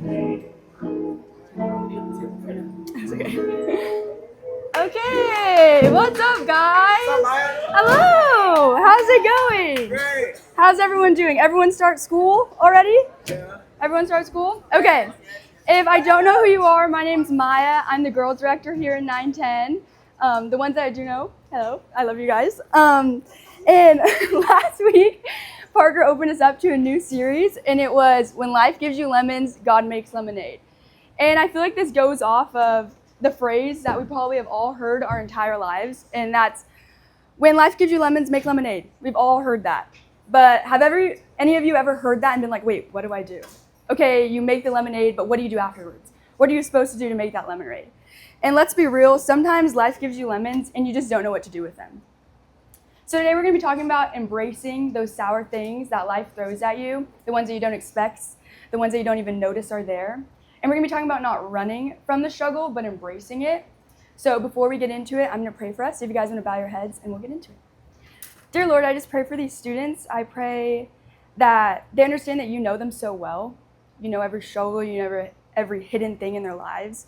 It's okay. Okay, what's up, guys? What's up, Maya? Hello. How's it going? Great. How's everyone doing? Everyone start school already? Yeah. Everyone start school? Okay. If I don't know who you are, my name's Maya. I'm the girls director here in NineTen. The ones that I do know, hello, I love you guys. And last week, Parker opened us up to a new series, and it was When Life Gives You Lemons, God Makes Lemonade. And I feel like this goes off of the phrase that we probably have all heard our entire lives, and that's when life gives you lemons, make lemonade. We've all heard that. But have any of you ever heard that and been like, wait, what do I do? Okay, you make the lemonade, but what do you do afterwards? What are you supposed to do to make that lemonade? And let's be real, sometimes life gives you lemons and you just don't know what to do with them. So today we're going to be talking about embracing those sour things that life throws at you, the ones that you don't expect, the ones that you don't even notice are there. And we're going to be talking about not running from the struggle, but embracing it. So before we get into it, I'm going to pray for us. If you guys want to bow your heads, and we'll get into it. Dear Lord, I just pray for these students. I pray that they understand that you know them so well. You know every struggle, you know every hidden thing in their lives.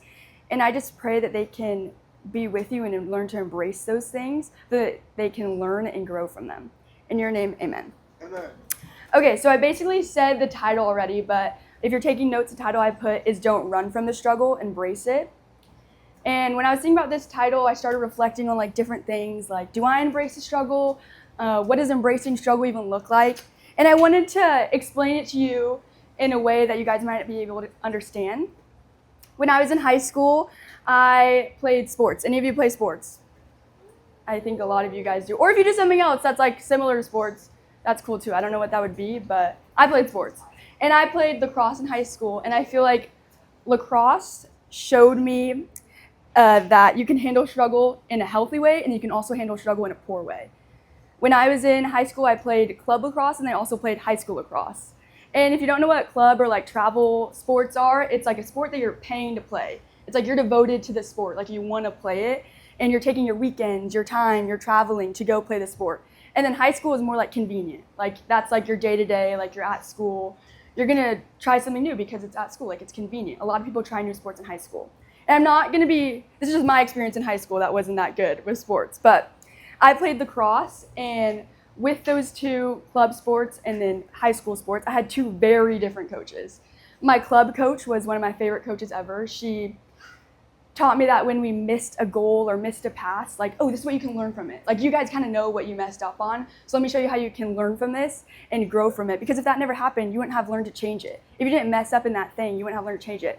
And I just pray that they can be with you and learn to embrace those things, so that they can learn and grow from them. In your name, amen. Amen. Okay, so I basically said the title already, but if you're taking notes, the title I put is Don't Run from the Struggle, Embrace It. And when I was thinking about this title, I started reflecting on like different things, like do I embrace the struggle? What does embracing struggle even look like? And I wanted to explain it to you in a way that you guys might be able to understand. When I was in high school, I played sports. Any of you play sports? I think a lot of you guys do. Or if you do something else that's like similar to sports, that's cool too. I don't know what that would be, but I played sports. And I played lacrosse in high school, and I feel like lacrosse showed me that you can handle struggle in a healthy way, and you can also handle struggle in a poor way. When I was in high school, I played club lacrosse, and I also played high school lacrosse. And if you don't know what club or like travel sports are, it's like a sport that you're paying to play. It's like you're devoted to the sport, like you want to play it, and you're taking your weekends, your time, you're traveling to go play the sport. And then high school is more like convenient. Like that's like your day-to-day, like you're at school. You're gonna try something new because it's at school, like it's convenient. A lot of people try new sports in high school. And I'm not gonna be, this is just my experience in high school that wasn't that good with sports, but I played lacrosse, and with those two club sports and then high school sports, I had two very different coaches. My club coach was one of my favorite coaches ever. She taught me that when we missed a goal or missed a pass, like, oh, this is what you can learn from it. Like, you guys kind of know what you messed up on, so let me show you how you can learn from this and grow from it. Because if that never happened, you wouldn't have learned to change it. If you didn't mess up in that thing, you wouldn't have learned to change it.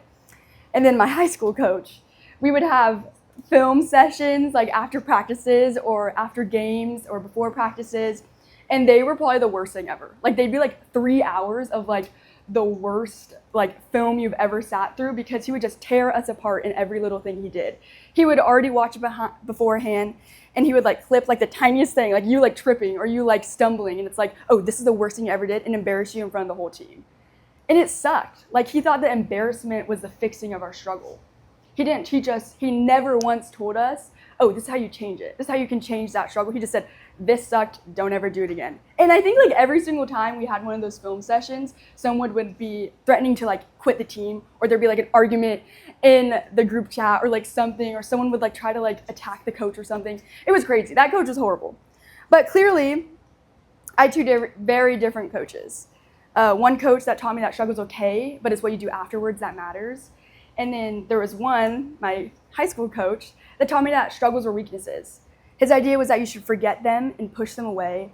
And then my high school coach, we would have film sessions like after practices or after games or before practices, and they were probably the worst thing ever. Like, they'd be like 3 hours of like the worst like film you've ever sat through, because he would just tear us apart in every little thing he did. He would already watch it beforehand, and he would like clip like the tiniest thing, like you like tripping or you like stumbling, and it's like, oh, this is the worst thing you ever did, and embarrass you in front of the whole team. And it sucked. Like, he thought that embarrassment was the fixing of our struggle. He didn't teach us, he never once told us, oh, this is how you change it. This is how you can change that struggle. He just said, this sucked, don't ever do it again. And I think like every single time we had one of those film sessions, someone would be threatening to like quit the team, or there'd be like an argument in the group chat or like something, or someone would like try to like attack the coach or something. It was crazy. That coach was horrible. But clearly, I had two very different coaches. One coach that taught me that struggle's okay, but it's what you do afterwards that matters. And then there was one, my high school coach, that taught me that struggles were weaknesses. His idea was that you should forget them and push them away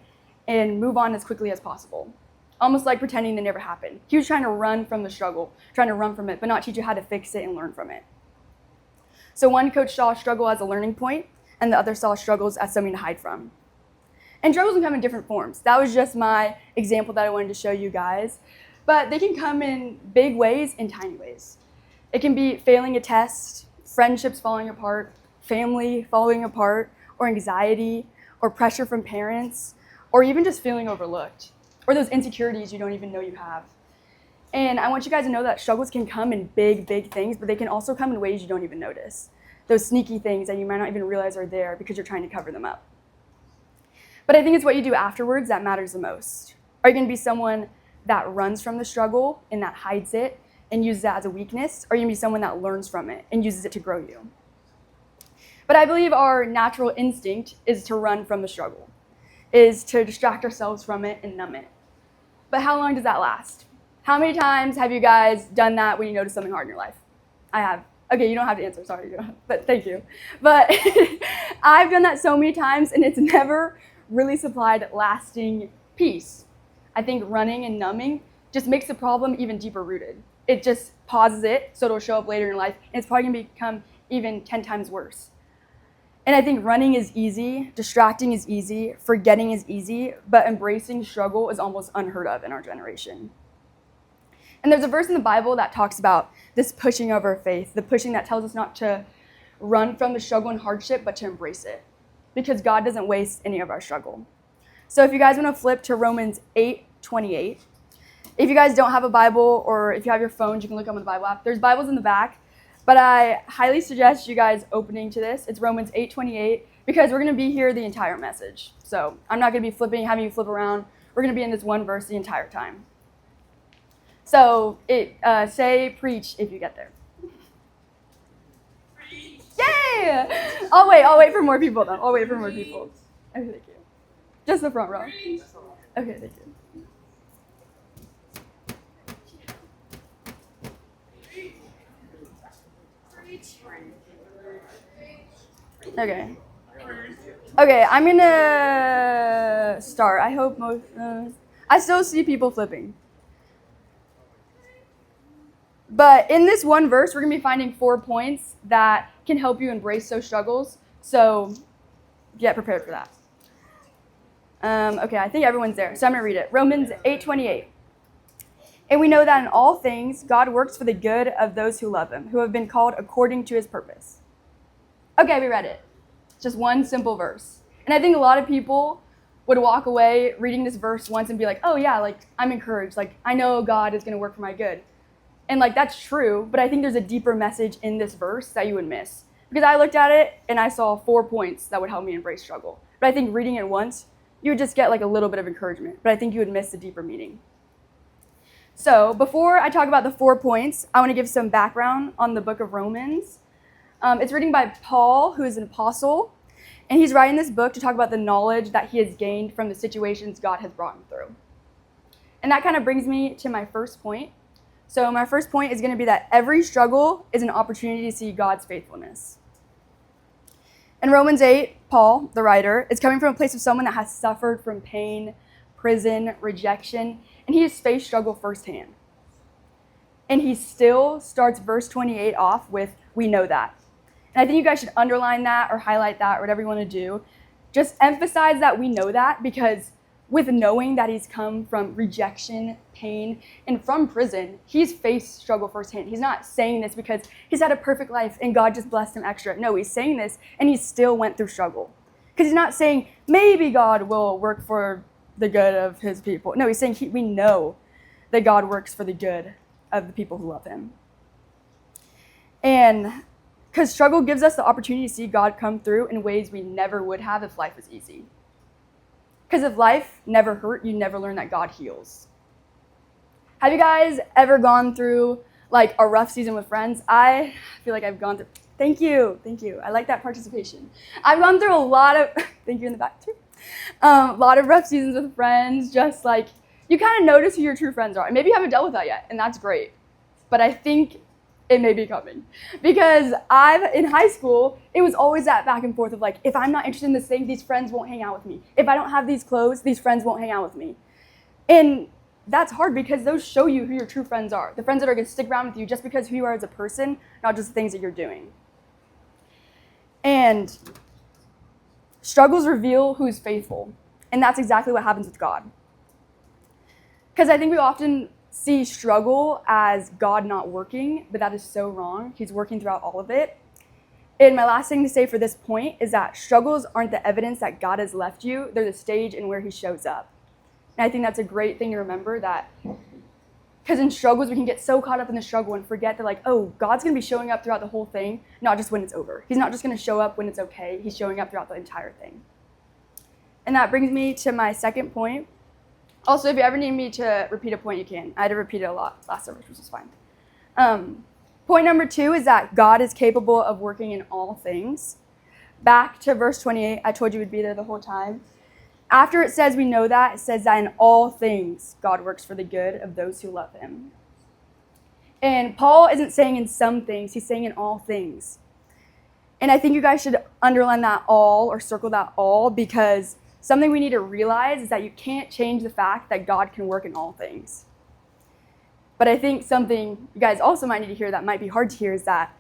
and move on as quickly as possible. Almost like pretending they never happened. He was trying to run from the struggle, trying to run from it, but not teach you how to fix it and learn from it. So one coach saw struggle as a learning point, and the other saw struggles as something to hide from. And struggles can come in different forms. That was just my example that I wanted to show you guys. But they can come in big ways and tiny ways. It can be failing a test, friendships falling apart, family falling apart, or anxiety, or pressure from parents, or even just feeling overlooked, or those insecurities you don't even know you have. And I want you guys to know that struggles can come in big things, but they can also come in ways you don't even notice. Those sneaky things that you might not even realize are there because you're trying to cover them up. But I think it's what you do afterwards that matters the most. Are you going to be someone that runs from the struggle and that hides it and uses it as a weakness, or are you going to be someone that learns from it and uses it to grow you? But I believe our natural instinct is to run from the struggle, is to distract ourselves from it and numb it. But how long does that last? How many times have you guys done that when you notice something hard in your life? I have. Okay, you don't have to answer, sorry, but thank you. But I've done that so many times, and it's never really supplied lasting peace. I think running and numbing just makes the problem even deeper rooted. It just pauses it, so it'll show up later in life, and it's probably gonna become even 10 times worse. And I think running is easy, distracting is easy, forgetting is easy, but embracing struggle is almost unheard of in our generation. And there's a verse in the Bible that talks about this pushing of our faith, the pushing that tells us not to run from the struggle and hardship, but to embrace it, because God doesn't waste any of our struggle. So if you guys want to flip to Romans 8:28, if you guys don't have a Bible, or if you have your phones, you can look up on the Bible app. There's Bibles in the back. But I highly suggest you guys opening to this. It's Romans 8:28, because we're going to be here the entire message. So I'm not going to be having you flip around. We're going to be in this one verse the entire time. So say preach if you get there. Preach. Yay! I'll wait for more people though. I'll wait for more people. Okay, thank you. Just the front row. Okay, thank you. Okay, I'm gonna start. I hope I still see people flipping. But in this one verse, we're gonna be finding 4 points that can help you embrace those struggles. So get prepared for that. Okay, I think everyone's there. So I'm gonna read it. Romans 8:28. And we know that in all things, God works for the good of those who love him, who have been called according to his purpose. Okay, we read it. Just one simple verse. And I think a lot of people would walk away reading this verse once and be like, oh yeah, like I'm encouraged. Like I know God is going to work for my good. And like that's true, but I think there's a deeper message in this verse that you would miss. Because I looked at it and I saw 4 points that would help me embrace struggle. But I think reading it once, you would just get like a little bit of encouragement. But I think you would miss the deeper meaning. So before I talk about the 4 points, I want to give some background on the book of Romans. It's written by Paul, who is an apostle, and he's writing this book to talk about the knowledge that he has gained from the situations God has brought him through. And that kind of brings me to my first point. So my first point is going to be that every struggle is an opportunity to see God's faithfulness. In Romans 8, Paul, the writer, is coming from a place of someone that has suffered from pain, prison, rejection, and he has faced struggle firsthand. And he still starts verse 28 off with, we know that. And I think you guys should underline that or highlight that or whatever you want to do. Just emphasize that we know that, because with knowing that he's come from rejection, pain, and from prison, he's faced struggle firsthand. He's not saying this because he's had a perfect life and God just blessed him extra. No, he's saying this and he still went through struggle. Because he's not saying maybe God will work for the good of his people. No, he's saying we know that God works for the good of the people who love him. And because struggle gives us the opportunity to see God come through in ways we never would have if life was easy. Because if life never hurt, you never learn that God heals. Have you guys ever gone through like a rough season with friends? I feel like I've gone through, thank you. I like that participation. I've gone through a lot of, thank you in the back too. A lot of rough seasons with friends, just like, you kind of notice who your true friends are. And maybe you haven't dealt with that yet, and that's great. But I think it may be coming. Because in high school, it was always that back and forth of like, if I'm not interested in this thing, these friends won't hang out with me. If I don't have these clothes, these friends won't hang out with me. And that's hard because those show you who your true friends are. The friends that are going to stick around with you just because of who you are as a person, not just the things that you're doing. And struggles reveal who's faithful. And that's exactly what happens with God. Because I think we often see struggle as God not working, but that is so wrong. He's working throughout all of it. And my last thing to say for this point is that struggles aren't the evidence that God has left you. They're the stage in where he shows up. And I think that's a great thing to remember, that because in struggles, we can get so caught up in the struggle and forget that like, oh, God's going to be showing up throughout the whole thing, not just when it's over. He's not just going to show up when it's okay. He's showing up throughout the entire thing. And that brings me to my second point. Also, if you ever need me to repeat a point, you can. I had to repeat it a lot last service, which was fine. Point number 2 is that God is capable of working in all things. Back to verse 28, I told you we'd be there the whole time. After it says we know that, it says that in all things God works for the good of those who love him. And Paul isn't saying in some things, he's saying in all things. And I think you guys should underline that all or circle that all, because something we need to realize is that you can't change the fact that God can work in all things. But I think something you guys also might need to hear that might be hard to hear is that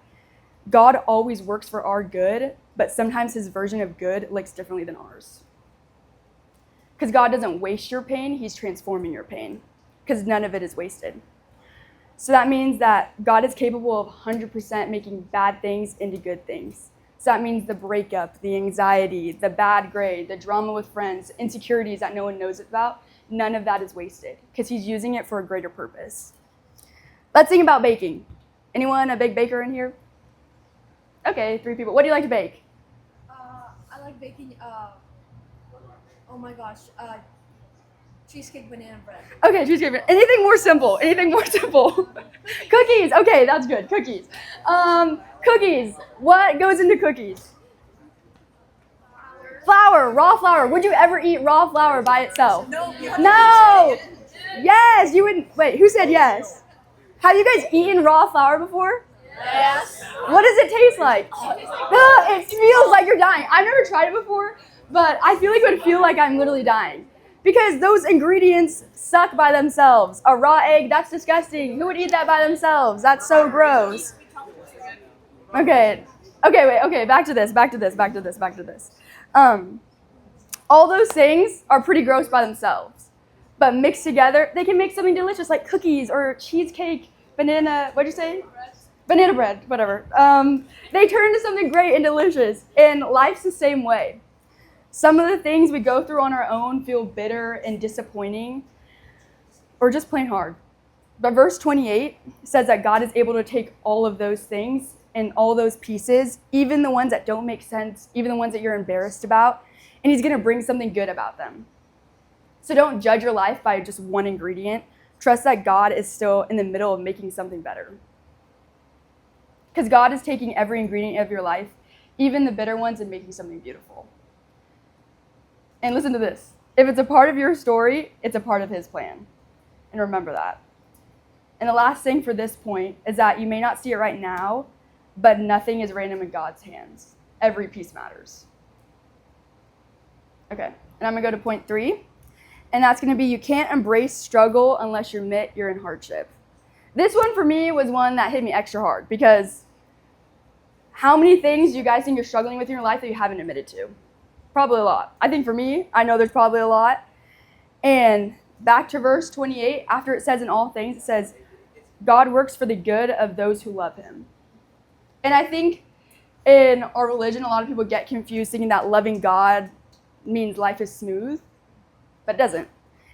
God always works for our good, but sometimes his version of good looks differently than ours. Because God doesn't waste your pain, he's transforming your pain, because none of it is wasted. So that means that God is capable of 100% making bad things into good things. So that means the breakup, the anxiety, the bad grade, the drama with friends, insecurities that no one knows about, none of that is wasted, because he's using it for a greater purpose. Let's think about baking. Anyone a big baker in here? Okay, 3 people. What do you like to bake? I like baking, cheesecake banana bread. Okay, cheesecake banana. Anything more simple. Cookies. Okay, that's good. Cookies. Cookies. What goes into cookies? Flour, raw flour. Would you ever eat raw flour by itself? No. No. Yes, you would. Wait, who said yes? Have you guys eaten raw flour before? Yes. What does it taste like? It feels like you're dying. I've never tried it before, but I feel like it would feel like I'm literally dying. Because those ingredients suck by themselves. A raw egg, that's disgusting. Who would eat that by themselves? That's so gross. Okay, back to this. All those things are pretty gross by themselves. But mixed together, they can make something delicious like cookies or cheesecake, banana, what'd you say? Banana bread, whatever. They turn into something great and delicious. And life's the same way. Some of the things we go through on our own feel bitter and disappointing or just plain hard. But verse 28 says that God is able to take all of those things and all those pieces, even the ones that don't make sense, even the ones that you're embarrassed about, and he's going to bring something good about them. So don't judge your life by just one ingredient. Trust that God is still in the middle of making something better. Because God is taking every ingredient of your life, even the bitter ones, and making something beautiful. And listen to this. If it's a part of your story, it's a part of his plan. And remember that. And the last thing for this point is that you may not see it right now, but nothing is random in God's hands. Every piece matters. Okay, and I'm going to go to point 3. And that's going to be you can't embrace struggle unless you admit you're in hardship. This one for me was one that hit me extra hard because how many things do you guys think you're struggling with in your life that you haven't admitted to? Probably a lot. I think for me, I know there's probably a lot. And back to verse 28, after it says in all things, it says, God works for the good of those who love him. And I think in our religion, a lot of people get confused thinking that loving God means life is smooth, but it doesn't.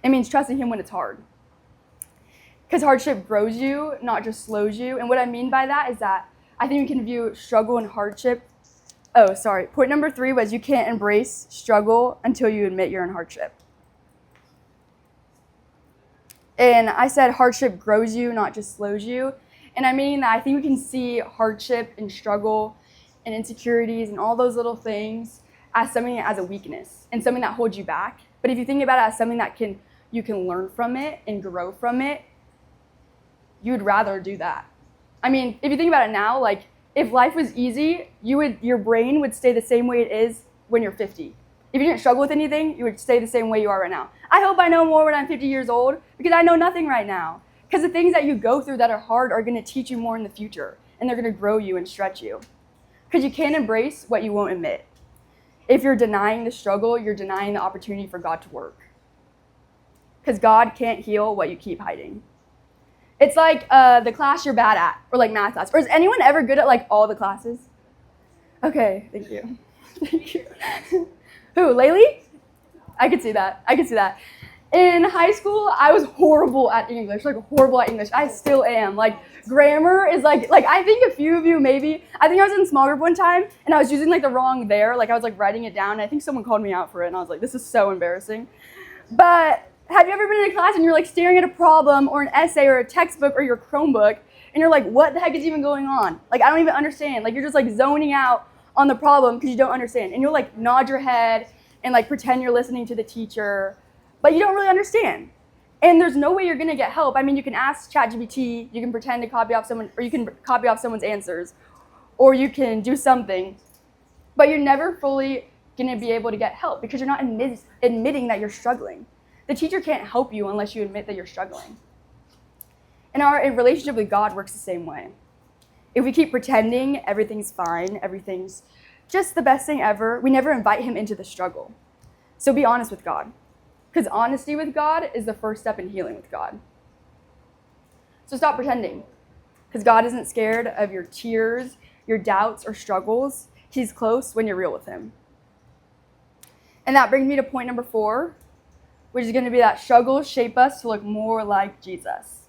It means trusting him when it's hard. Because hardship grows you, not just slows you. And what I mean by that is that I think we can view struggle and hardship. Point number 3 was you can't embrace struggle until you admit you're in hardship. And I said hardship grows you, not just slows you. And I mean that I think we can see hardship and struggle and insecurities and all those little things as something as a weakness and something that holds you back. But if you think about it as something that you can learn from it and grow from it, you would rather do that. I mean, if you think about it now, like if life was easy, your brain would stay the same way it is when you're 50. If you didn't struggle with anything, you would stay the same way you are right now. I hope I know more when I'm 50 years old because I know nothing right now. Because the things that you go through that are hard are going to teach you more in the future, and they're going to grow you and stretch you. Because you can't embrace what you won't admit. If you're denying the struggle, you're denying the opportunity for God to work. Because God can't heal what you keep hiding. It's like the class you're bad at, or like math class. Or is anyone ever good at like all the classes? Okay, thank you. Thank you. Who, Laylee? I could see that. In high school, I was horrible at English, I still am. Like, grammar is like I think a few of you maybe, I think I was in a small group one time, and I was using like the wrong there, like I was like writing it down, and I think someone called me out for it, and I was like, this is so embarrassing. But have you ever been in a class and you're like staring at a problem or an essay or a textbook or your Chromebook, and you're like, what the heck is even going on? Like, I don't even understand. Like, you're just like zoning out on the problem because you don't understand. And you'll like nod your head and like pretend you're listening to the teacher, but you don't really understand. And there's no way you're gonna get help. I mean, you can ask ChatGPT, you can pretend to copy off someone, or you can copy off someone's answers, or you can do something, but you're never fully gonna be able to get help because you're not admitting that you're struggling. The teacher can't help you unless you admit that you're struggling. And our relationship with God works the same way. If we keep pretending everything's fine, everything's just the best thing ever, we never invite him into the struggle. So be honest with God. Because honesty with God is the first step in healing with God. So stop pretending. Because God isn't scared of your tears, your doubts, or struggles. He's close when you're real with him. And that brings me to point number 4, which is going to be that struggles shape us to look more like Jesus.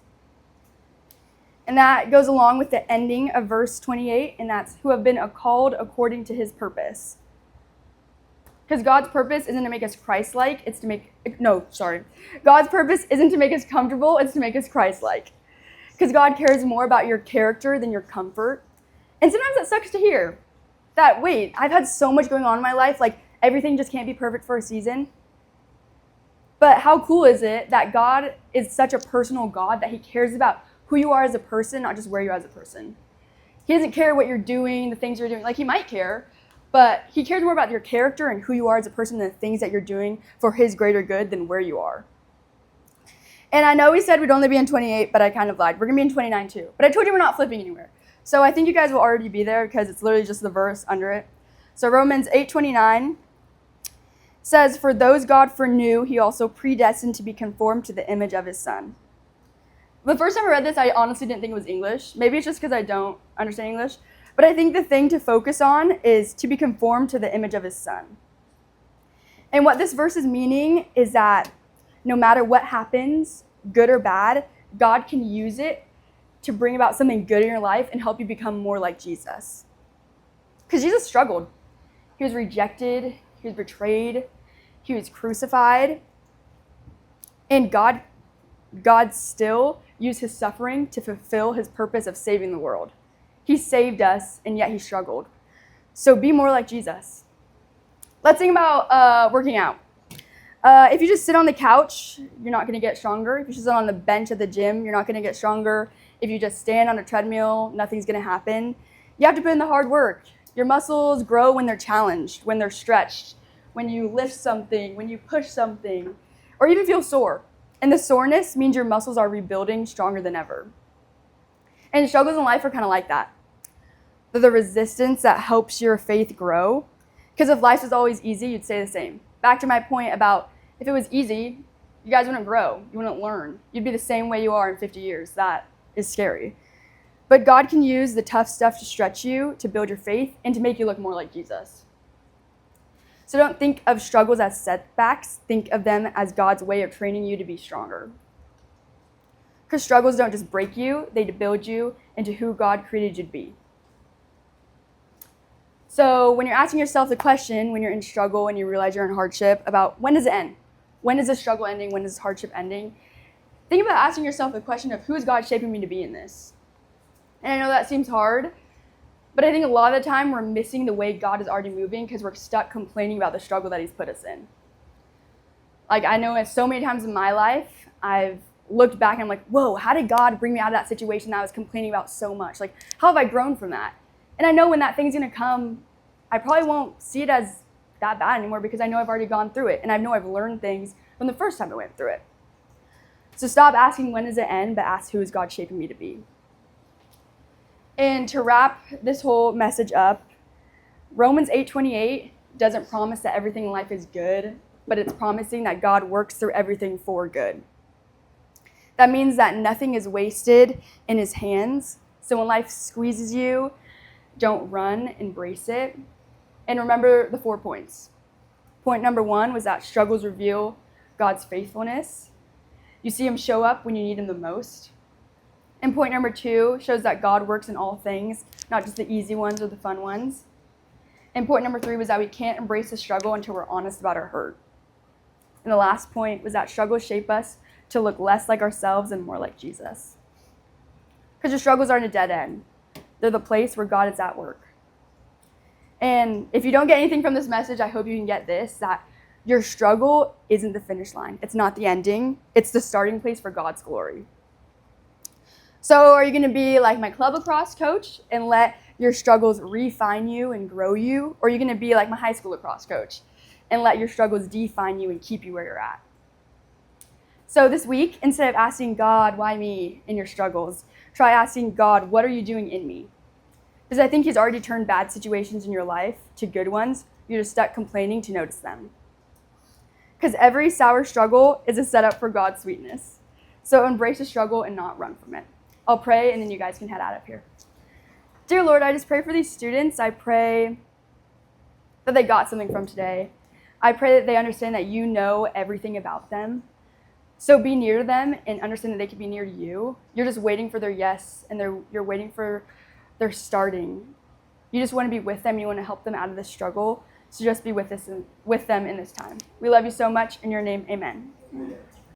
And that goes along with the ending of verse 28, and that's who have been called according to his purpose. Because God's purpose isn't to make us Christ-like, God's purpose isn't to make us comfortable, it's to make us Christ-like. Because God cares more about your character than your comfort. And sometimes that sucks to hear. That, wait, I've had so much going on in my life, like everything just can't be perfect for a season. But how cool is it that God is such a personal God that he cares about who you are as a person, not just where you are as a person. He doesn't care what you're doing, the things you're doing. Like, he might care, but he cares more about your character and who you are as a person than the things that you're doing for his greater good than where you are. And I know we said we'd only be in 28, but I kind of lied. We're going to be in 29 too. But I told you we're not flipping anywhere. So I think you guys will already be there because it's literally just the verse under it. So Romans 8:29 says, "For those God foreknew, he also predestined to be conformed to the image of his Son." The first time I read this, I honestly didn't think it was English. Maybe it's just because I don't understand English. But I think the thing to focus on is to be conformed to the image of his Son. And what this verse is meaning is that no matter what happens, good or bad, God can use it to bring about something good in your life and help you become more like Jesus. Because Jesus struggled. He was rejected, he was betrayed, he was crucified. And God still used his suffering to fulfill his purpose of saving the world. He saved us, and yet he struggled. So be more like Jesus. Let's think about working out. If you just sit on the couch, you're not going to get stronger. If you just sit on the bench at the gym, you're not going to get stronger. If you just stand on a treadmill, nothing's going to happen. You have to put in the hard work. Your muscles grow when they're challenged, when they're stretched, when you lift something, when you push something, or even feel sore. And the soreness means your muscles are rebuilding stronger than ever. And struggles in life are kind of like that. They're the resistance that helps your faith grow. Because if life is always easy, you'd say the same. Back to my point about if it was easy, you guys wouldn't grow. You wouldn't learn. You'd be the same way you are in 50 years. That is scary. But God can use the tough stuff to stretch you, to build your faith, and to make you look more like Jesus. So don't think of struggles as setbacks. Think of them as God's way of training you to be stronger. Because struggles don't just break you, they build you into who God created you to be. So when you're asking yourself the question, when you're in struggle and you realize you're in hardship, about when does it end? When is the struggle ending? When is hardship ending? Think about asking yourself the question of who is God shaping me to be in this? And I know that seems hard, but I think a lot of the time we're missing the way God is already moving because we're stuck complaining about the struggle that he's put us in. Like, I know so many times in my life, I've looked back and I'm like, whoa, how did God bring me out of that situation that I was complaining about so much? Like, how have I grown from that? And I know when that thing's going to come, I probably won't see it as that bad anymore because I know I've already gone through it. And I know I've learned things from the first time I went through it. So stop asking when does it end, but ask who is God shaping me to be. And to wrap this whole message up, Romans 8:28 doesn't promise that everything in life is good, but it's promising that God works through everything for good. That means that nothing is wasted in his hands. So when life squeezes you, don't run, embrace it. And remember the 4 points. Point number 1 was that struggles reveal God's faithfulness. You see him show up when you need him the most. And point number 2 shows that God works in all things, not just the easy ones or the fun ones. And point number 3 was that we can't embrace the struggle until we're honest about our hurt. And the last point was that struggles shape us to look less like ourselves and more like Jesus. Because your struggles aren't a dead end. They're the place where God is at work. And if you don't get anything from this message, I hope you can get this, that your struggle isn't the finish line. It's not the ending. It's the starting place for God's glory. So are you going to be like my club lacrosse coach and let your struggles refine you and grow you? Or are you going to be like my high school lacrosse coach and let your struggles define you and keep you where you're at? So this week, instead of asking God, why me, in your struggles, try asking God, what are you doing in me? Because I think he's already turned bad situations in your life to good ones. You're just stuck complaining to notice them. Because every sour struggle is a setup for God's sweetness. So embrace the struggle and not run from it. I'll pray, and then you guys can head out up here. Dear Lord, I just pray for these students. I pray that they got something from today. I pray that they understand that you know everything about them. So be near to them and understand that they can be near to you. You're just waiting for their yes, and you're waiting for their starting. You just want to be with them. You want to help them out of this struggle. So just be with them in this time. We love you so much. In your name, amen.